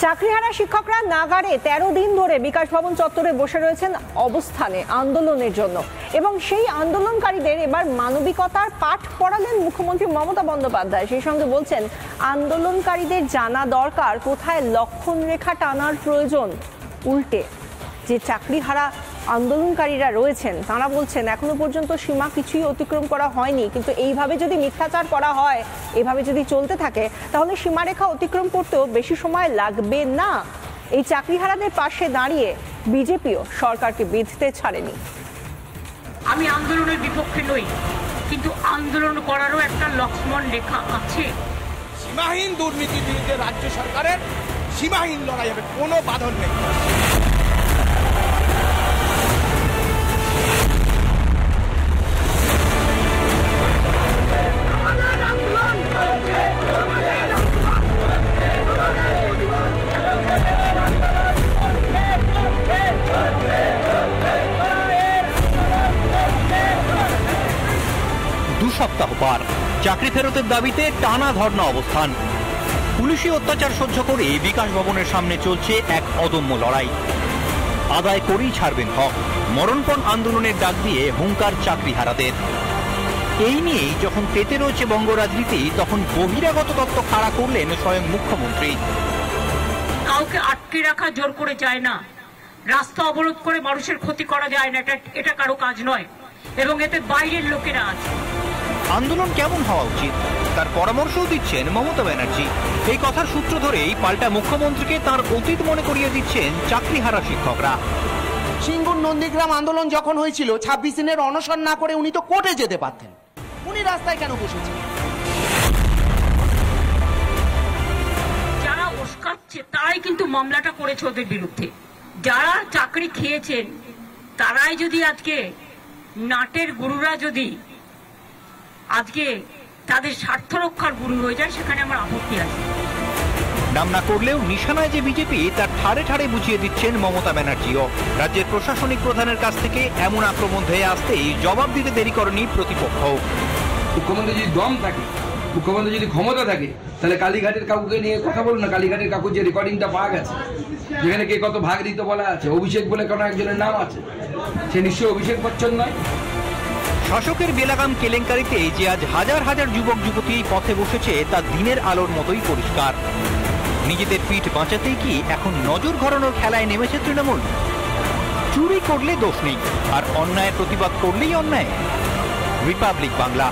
চাকরিহারা শিক্ষকরা নাগারে 13 দিন ধরে বিকাশ ভবন চত্বরে বসে রয়েছেন অবস্থানে আন্দোলনের জন্য এবং সেই আন্দোলনকারীদের এবার মানবিকতার পাঠ পড়ালেন মুখ্যমন্ত্রী মমতা বন্দ্যোপাধ্যায়। সেই সঙ্গে বলছেন আন্দোলনকারীদের জানা দরকার কোথায় লক্ষণ রেখা টানার প্রয়োজন। উল্টে যে চাকরিহারা আন্দোলনকারীরা রয়েছেন তারা বলছেন এখনো পর্যন্ত সীমা কিছুই অতিক্রম করা হয়নি, কিন্তু এইভাবে যদি মিথ্যাচার করা হয়, এভাবে যদি চলতে থাকে তাহলে সীমারেখা অতিক্রম করতেও বেশি সময় লাগবে না। এই চাকরিহারাদের পাশে দাঁড়িয়ে বিজেপিও সরকারকে বিঁধতে ছাড়েনি। আমি আন্দোলনের বিপক্ষে নই, কিন্তু আন্দোলন করারও একটা লক্ষ্মণ রেখা আছে। সীমাহীন দুর্নীতি বিরুদ্ধে রাজ্য সরকারের সীমাহীন লড়াই হবে, কোনো বাধন নেই। সপ্তাহ পার, চাকরি ফেরতের দাবিতে টানা ধর্ণা অবস্থান। পুলিশি অত্যাচার সহ্য করে বিকাশ ভবনের সামনে চলছে এক অদম্য লড়াই। আদায় করেই ছাড়বেন হক, মরণপণ আন্দোলনের ডাক দিয়ে হুঙ্কার চাকরিহারাদের। এই নিয়েই যখন পেতে রয়েছে বঙ্গ রাজনীতি, তখন বহিরাগত তত্ত্ব খাড়া করলেন স্বয়ং মুখ্যমন্ত্রী। কাউকে আটকে রাখা জোর করে যায় না, রাস্তা অবরোধ করে মানুষের ক্ষতি করা যায় না, এটা কারো কাজ নয়, এবং এতে বাইরের লোকেরা আছে। আন্দোলন কেমন হওয়া উচিত তার পরামর্শও দিচ্ছেন মমতা ব্যানার্জি। এই কথার সূত্র ধরেই পাল্টা মুখ্যমন্ত্রীকে তার অতীত মনে করিয়ে দিচ্ছেন চাকরিহারা শিক্ষকরা। সিঙ্গুর নন্দীগ্রাম আন্দোলন যখন হয়েছিল 26 দিনের অনশন না করে উনি তো কোর্টে যেতে পারতেন, উনি রাস্তায় কেন বসেছেন? যারা উস্কাচ্ছে তারাই কিন্তু মামলাটা করেছে ওদের বিরুদ্ধে। যারা চাকরি খেয়েছেন তারাই যদি আজকে নাটের গুরুরা যদি আজকে তাদের স্বার্থ রক্ষার গুরু হয়ে যায়, সেখানে আমার আপত্তি আছে। নাম না করলেও নিশানায় যে বিজেপি তার ঠাড়ে ঠাড়ে বুঝিয়ে দিচ্ছেন মমতা ব্যানার্জিও। রাজ্যের প্রশাসনিক প্রধানের কাছ থেকে এমন আক্রমণ ধেয়ে আসতেই জবাব দিতে দেরি করেনি প্রতিপক্ষ। মুখ্যমন্ত্রী যদি দম থাকে, মুখ্যমন্ত্রী যদি ক্ষমতা থাকে, তাহলে কালীঘাটের কাকুকে নিয়ে কথা বলুন না। কালীঘাটের কাকুর যে রেকর্ডিংটা পাওয়া গেছে, যেখানে কে কত ভাগ দিতে বলা আছে, অভিষেক বলে কোনো একজনের নাম আছে, সে নিশ্চয়ই অভিষেক বচ্চন নয়। শাসকের বেলাগাম কেলেঙ্কারিতে যে আজ হাজার হাজার যুবক যুবতী পথে বসেছে তা দিনের আলোর মতোই পরিষ্কার। নিজেদের পিঠ বাঁচাতেই কি এখন নজর ঘোরানোর খেলায় নেমেছে তৃণমূল? চুরি করলে দোষ নেই, আর অন্যায়ের প্রতিবাদ করলেই অন্যায়। রিপাবলিক বাংলা।